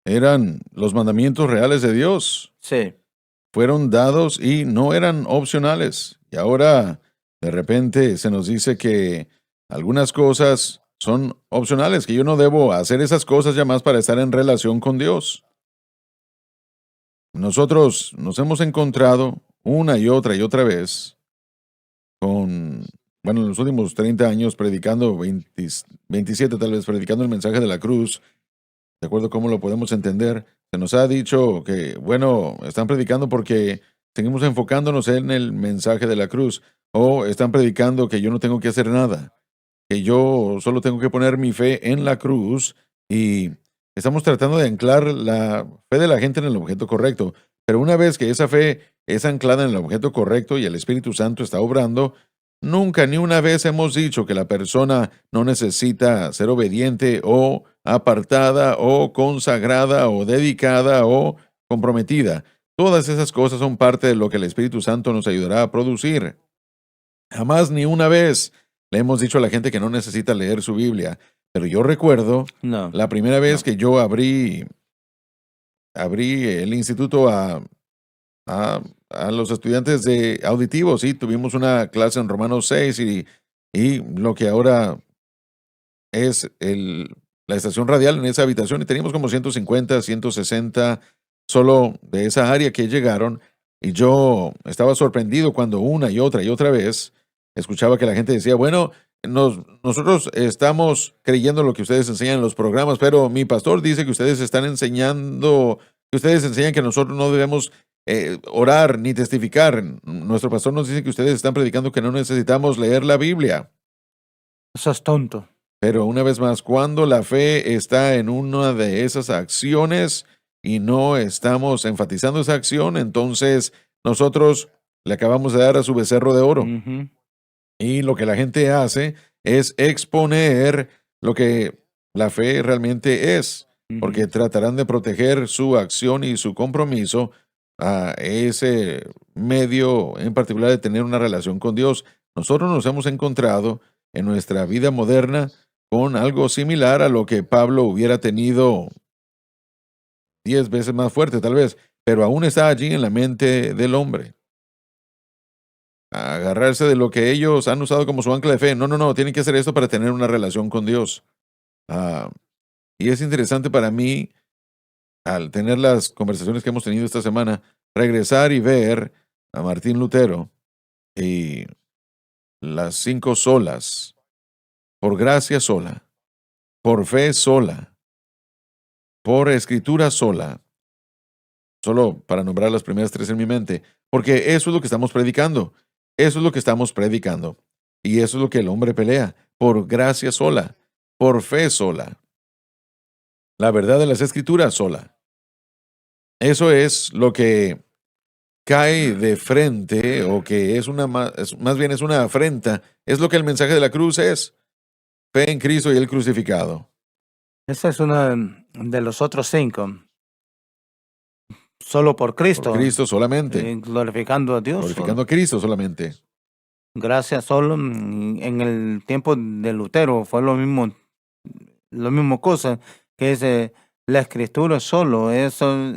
eran los mandamientos reales de Dios. Sí, Fueron dados y no eran opcionales. Y ahora, de repente, se nos dice que algunas cosas son opcionales, que yo no debo hacer esas cosas ya más para estar en relación con Dios. Nosotros nos hemos encontrado una y otra vez con, bueno, en los últimos 30 años predicando, 27 tal vez, predicando el mensaje de la cruz, de acuerdo a cómo lo podemos entender. Se nos ha dicho que, bueno, están predicando porque seguimos enfocándonos en el mensaje de la cruz, o están predicando que yo no tengo que hacer nada, que yo solo tengo que poner mi fe en la cruz, y estamos tratando de anclar la fe de la gente en el objeto correcto. Pero una vez que esa fe es anclada en el objeto correcto y el Espíritu Santo está obrando, nunca ni una vez hemos dicho que la persona no necesita ser obediente o apartada o consagrada o dedicada o comprometida. Todas esas cosas son parte de lo que el Espíritu Santo nos ayudará a producir. Jamás ni una vez le hemos dicho a la gente que no necesita leer su Biblia. Pero yo recuerdo no, la primera vez no. que yo abrí el instituto a, a los estudiantes de auditivos, y tuvimos una clase en Romanos 6 y lo que ahora es la estación radial en esa habitación, y teníamos como 150, 160 solo de esa área que llegaron, y yo estaba sorprendido cuando una y otra vez escuchaba que la gente decía, bueno, nosotros estamos creyendo lo que ustedes enseñan en los programas, pero mi pastor dice que ustedes están enseñando, que ustedes enseñan que nosotros no debemos orar ni testificar. Nuestro pastor nos dice que ustedes están predicando que no necesitamos leer la Biblia. Eso es tonto. Pero una vez más, cuando la fe está en una de esas acciones y no estamos enfatizando esa acción, entonces nosotros le acabamos de dar a su becerro de oro. Ujú, Y lo que la gente hace es exponer lo que la fe realmente es, porque ujú. tratarán de proteger su acción y su compromiso a ese medio en particular de tener una relación con Dios. Nosotros nos hemos encontrado en nuestra vida moderna con algo similar a lo que Pablo hubiera tenido 10 veces más fuerte, tal vez, pero aún está allí en la mente del hombre. Agarrarse de lo que ellos han usado como su ancla de fe. No, no, no, tienen que hacer esto para tener una relación con Dios. Ah, y es interesante para mí, al tener las conversaciones que hemos tenido esta semana, regresar y ver a Martín Lutero y las 5 solas, por gracia sola, por fe sola, por escritura sola, solo para nombrar las primeras 3 en mi mente, porque eso es lo que estamos predicando, eso es lo que estamos predicando, y eso es lo que el hombre pelea, por gracia sola, por fe sola, la verdad de las escrituras sola. Eso es lo que cae de frente, o que es más bien es una afrenta, es lo que el mensaje de la cruz es, fe en Cristo y el crucificado. Ese es uno de los otros 5. Solo por Por Cristo, Cristo solamente, glorificando a Dios. glorificando a Cristo solamente. Gracias solo. En el tiempo de Lutero fue lo mismo cosa, que es la escritura solo. Eso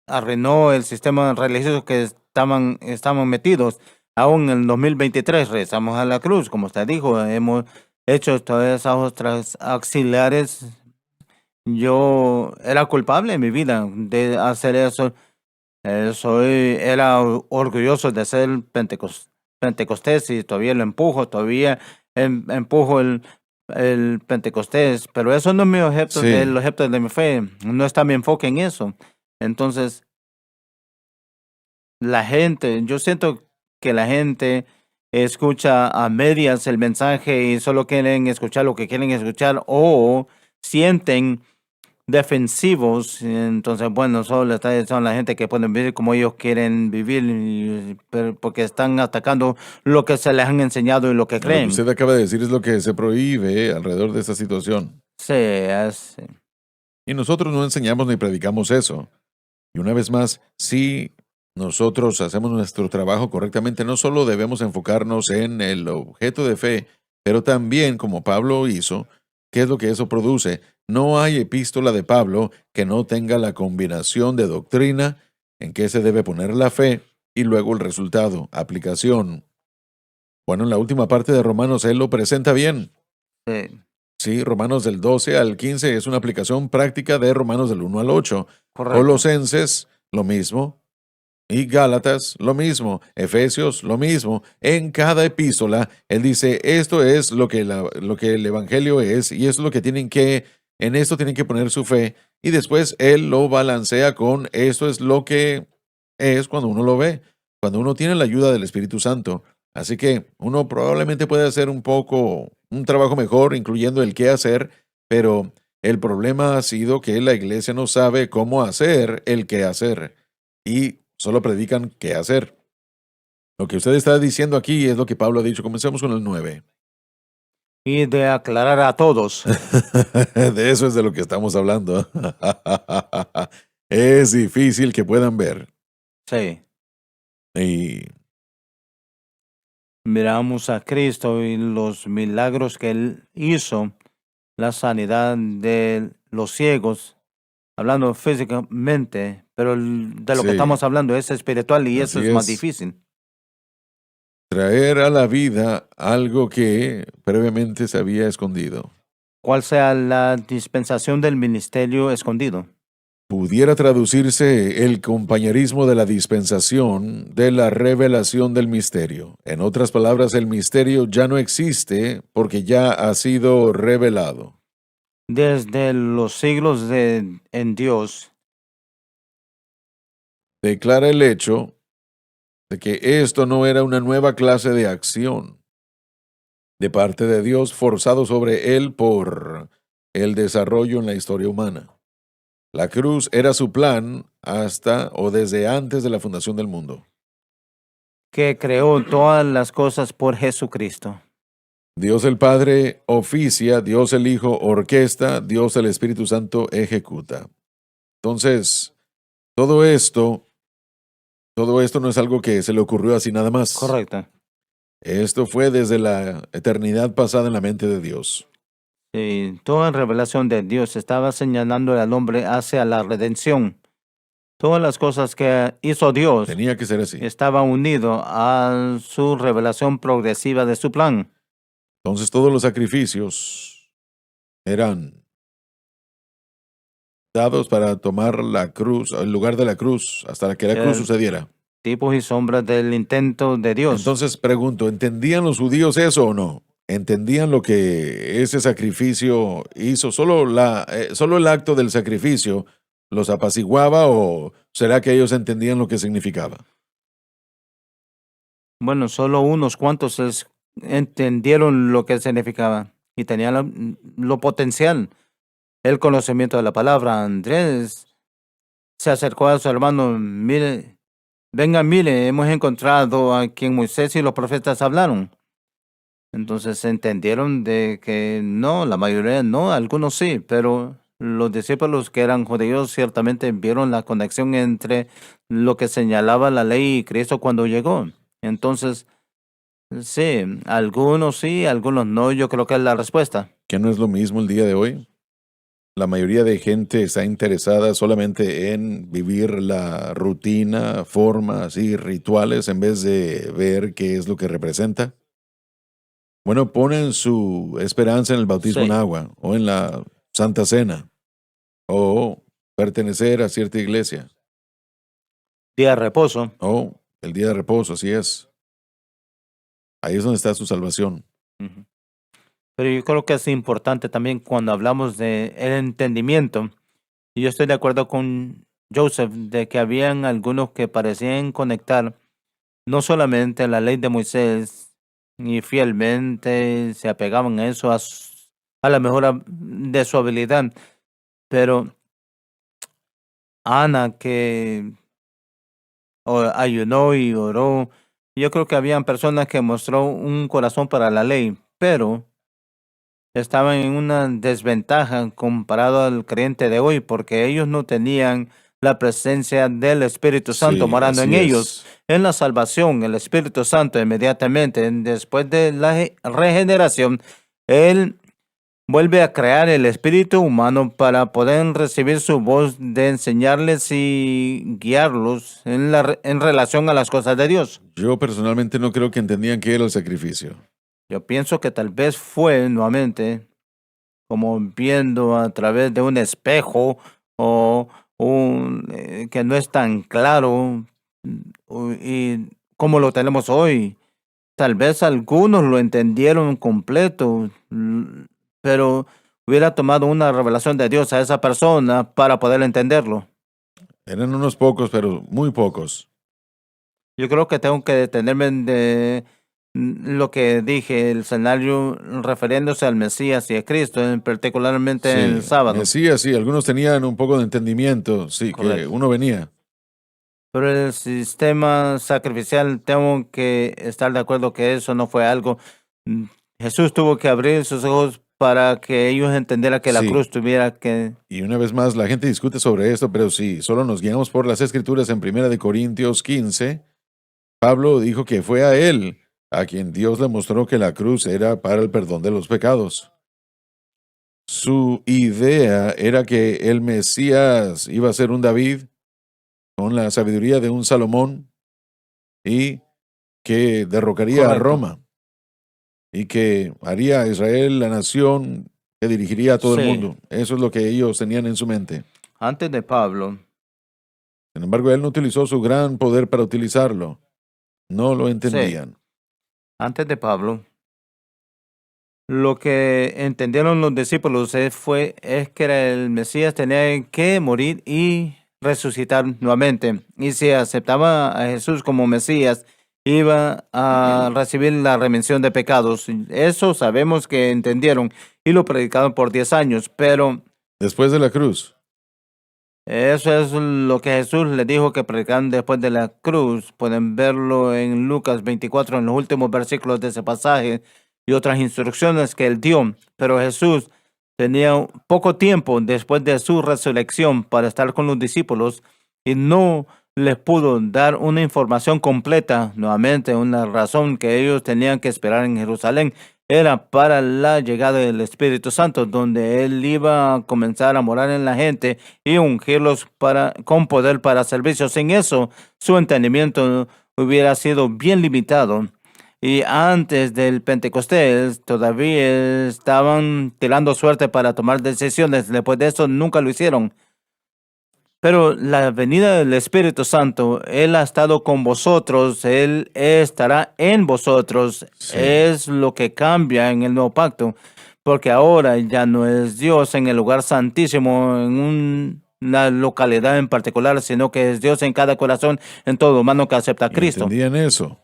arruinó el sistema religioso que estaban metidos. Aún en el 2023 rezamos a la cruz, como usted dijo, hemos hecho todas esas otras auxiliares. Yo era culpable en mi vida de hacer eso. Era orgulloso de ser pentecostés y todavía lo empujo, todavía empujo el pentecostés, pero eso no es mi objeto, el Sí, objeto de mi fe, no está mi enfoque en eso. Entonces, yo siento que la gente escucha a medias el mensaje y solo quieren escuchar lo que quieren escuchar, o sienten defensivos. Entonces, bueno, son la gente que pueden vivir como ellos quieren vivir, porque están atacando lo que se les han enseñado y lo que lo que creen. usted acaba de decir es lo que se prohíbe alrededor de esta situación. Sí, Y nosotros no enseñamos ni predicamos eso. Y una vez más, si nosotros hacemos nuestro trabajo correctamente, no solo debemos enfocarnos en el objeto de fe, pero también, como Pablo hizo, ¿qué es lo que eso produce? No hay epístola de Pablo que no tenga la combinación de doctrina en que se debe poner la fe y luego el resultado, aplicación. Bueno, en la última parte de Romanos él lo presenta bien. sí, Sí, Romanos del 12 al 15 es una aplicación práctica de Romanos del 1 al 8. correcto. Colosenses, lo mismo. Y Gálatas, lo mismo. Efesios, lo mismo. En cada epístola, él dice, esto es lo que el Evangelio es, y esto es lo que en esto tienen que poner su fe. Y después él lo balancea con, esto es lo que es cuando uno lo ve, cuando uno tiene la ayuda del Espíritu Santo. Así que uno probablemente puede hacer un trabajo mejor, incluyendo el qué hacer, pero el problema ha sido que la iglesia no sabe cómo hacer el qué hacer y solo predican qué hacer. Lo que usted está diciendo aquí es lo que Pablo ha dicho. Comencemos con el 9. Y de aclarar a todos. De eso es de lo que estamos hablando. Es difícil que puedan ver. Sí, Y miramos a Cristo y los milagros que Él hizo, la sanidad de los ciegos, hablando físicamente, pero de lo que sí, estamos hablando es espiritual y eso así es más es. difícil. Traer a la vida algo que previamente se había escondido. ¿Cuál sea la dispensación del ministerio escondido? Pudiera traducirse el compañerismo de la dispensación de la revelación del misterio. En otras palabras, el misterio ya no existe porque ya ha sido revelado. Desde los siglos en Dios, Declara el hecho de que esto no era una nueva clase de acción de parte de Dios forzado sobre él por el desarrollo en la historia humana. La cruz era su plan hasta o desde antes de la fundación del mundo. que creó todas las cosas por Jesucristo. Dios el Padre oficia, Dios el Hijo orquesta, Dios el Espíritu Santo ejecuta. Entonces, todo esto no es algo que se le ocurrió así nada más. Correcto. Esto fue desde la eternidad pasada en la mente de Dios. Sí, toda revelación de Dios estaba señalando al hombre hacia la redención. Todas las cosas que hizo Dios Tenía que ser así. estaban unidas a su revelación progresiva de su plan. Entonces todos los sacrificios eran dados para tomar la cruz, el lugar de la cruz, hasta que la cruz El sucediera. tipos y sombras del intento de Dios. Entonces pregunto, ¿entendían los judíos eso o no? ¿Entendían lo que ese sacrificio hizo? ¿Solo el acto del sacrificio los apaciguaba o será que ellos entendían lo que significaba? Bueno, solo unos cuantos entendieron lo que significaba y tenían lo potencial, el conocimiento de la palabra. Andrés se acercó a su hermano, mire, venga, mire, hemos encontrado a quien Moisés y los profetas hablaron. Entonces entendieron de que no, la mayoría no, algunos sí, pero los discípulos que eran judíos ciertamente vieron la conexión entre lo que señalaba la ley y Cristo cuando llegó. Entonces, sí, algunos no, yo creo que es la respuesta. ¿Que no es lo mismo el día de hoy? La mayoría de gente está interesada solamente en vivir la rutina, formas y rituales en vez de ver qué es lo que representa. Bueno, ponen su esperanza en el bautismo en Sí, agua o en la Santa Cena o pertenecer a cierta iglesia día de reposo. o el día de reposo, así es. Ahí es donde está su salvación. Ujú. Pero yo creo que es importante también cuando hablamos de el entendimiento. Y yo estoy de acuerdo con Joseph de que habían algunos que parecían conectar no solamente la ley de Moisés y fielmente se apegaban a eso, a la mejora de su habilidad, pero Ana que ayunó y oró, yo creo que habían personas que mostró un corazón para la ley, pero estaban en una desventaja comparado al creyente de hoy, porque ellos no tenían la presencia del Espíritu Santo Sí, morando en así ellos. es. En la salvación, el Espíritu Santo inmediatamente después de la regeneración, Él vuelve a crear el espíritu humano para poder recibir su voz de enseñarles y guiarlos en relación a las cosas de Dios. Yo personalmente no creo que entendían qué era el sacrificio. Yo pienso que tal vez fue nuevamente como viendo a través de un espejo o que no es tan claro y como lo tenemos hoy. Tal vez algunos lo entendieron completo, pero hubiera tomado una revelación de Dios a esa persona para poder entenderlo. Eran unos pocos, pero muy pocos. Yo creo que tengo que detenerme de lo que dije, el escenario refiriéndose al Mesías y a Cristo, particularmente el Sí, sábado. Mesías, sí, algunos tenían un poco de entendimiento, sí, que Correcto. uno venía. Pero el sistema sacrificial, tengo que estar de acuerdo que eso no fue algo. mm, Jesús tuvo que abrir sus ojos para que ellos entendieran que la Sí, cruz tuviera que... y una vez más la gente discute sobre esto, pero sí, solo nos guiamos por las escrituras en 1 Corintios 15. Pablo dijo que fue a él a quien Dios le mostró que la cruz era para el perdón de los pecados. Su idea era que el Mesías iba a ser un David con la sabiduría de un Salomón y que derrocaría a Correcto. Roma y que haría a Israel la nación que dirigiría a todo el Sí. mundo. Eso es lo que ellos tenían en su mente. Antes de Pablo, Sin embargo, él no utilizó su gran poder para utilizarlo. No lo sí, entendían. antes de Pablo, lo que entendieron los discípulos es que era el Mesías tenía que morir y resucitar nuevamente. Y si aceptaba a Jesús como Mesías, iba a recibir la remisión de pecados. Eso sabemos que entendieron y lo predicaron por 10 años, pero Después de la cruz, eso es lo que Jesús le dijo que predicaron después de la cruz. Pueden verlo en Lucas 24, en los últimos versículos de ese pasaje y otras instrucciones que él dio. Pero Jesús tenía poco tiempo después de su resurrección para estar con los discípulos y no les pudo dar una información completa. Nuevamente, una razón que ellos tenían que esperar en Jerusalén era para la llegada del Espíritu Santo, donde Él iba a comenzar a morar en la gente y ungirlos con poder para servicio. Sin eso, su entendimiento hubiera sido bien limitado. Y antes del Pentecostés, todavía estaban tirando suerte para tomar decisiones. Después de eso, nunca lo hicieron. Pero la venida del Espíritu Santo, Él ha estado con vosotros, Él estará en vosotros. Sí. Es lo que cambia en el nuevo pacto, porque ahora ya no es Dios en el lugar santísimo, en una localidad en particular, sino que es Dios en cada corazón, en todo humano que acepta a Cristo. ¿Entendían eso?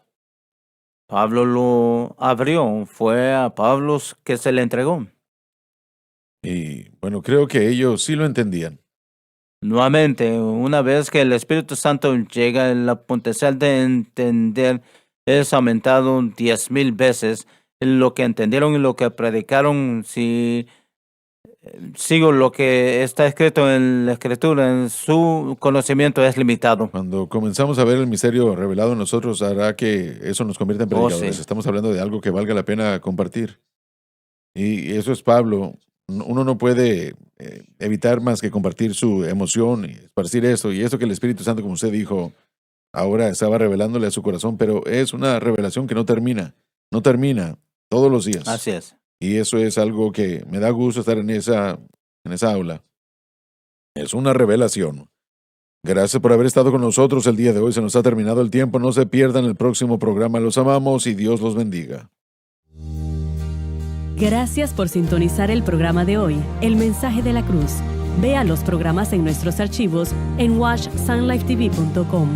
Pablo lo abrió, fue a Pablo que se le entregó. Y bueno, creo que ellos sí lo entendían. Nuevamente, una vez que el Espíritu Santo llega, el potencial de entender es aumentado 10,000 veces. Lo que entendieron y lo que predicaron, si sigo lo que está escrito en la Escritura, su conocimiento es limitado. Cuando comenzamos a ver el misterio revelado en nosotros, hará que eso nos convierta en predicadores. Sí. Estamos hablando de algo que valga la pena compartir. Y eso es Pablo. Uno no puede evitar más que compartir su emoción y esparcir eso. Y eso que el Espíritu Santo, como usted dijo, ahora estaba revelándole a su corazón, pero es una revelación que no termina todos los días. Así es. Y eso es algo que me da gusto estar en esa aula. Es una revelación. Gracias por haber estado con nosotros el día de hoy. Se nos ha terminado el tiempo. No se pierdan el próximo programa. Los amamos y Dios los bendiga. Gracias por sintonizar el programa de hoy, El Mensaje de la Cruz. Vea los programas en nuestros archivos en watchsunlifetv.com.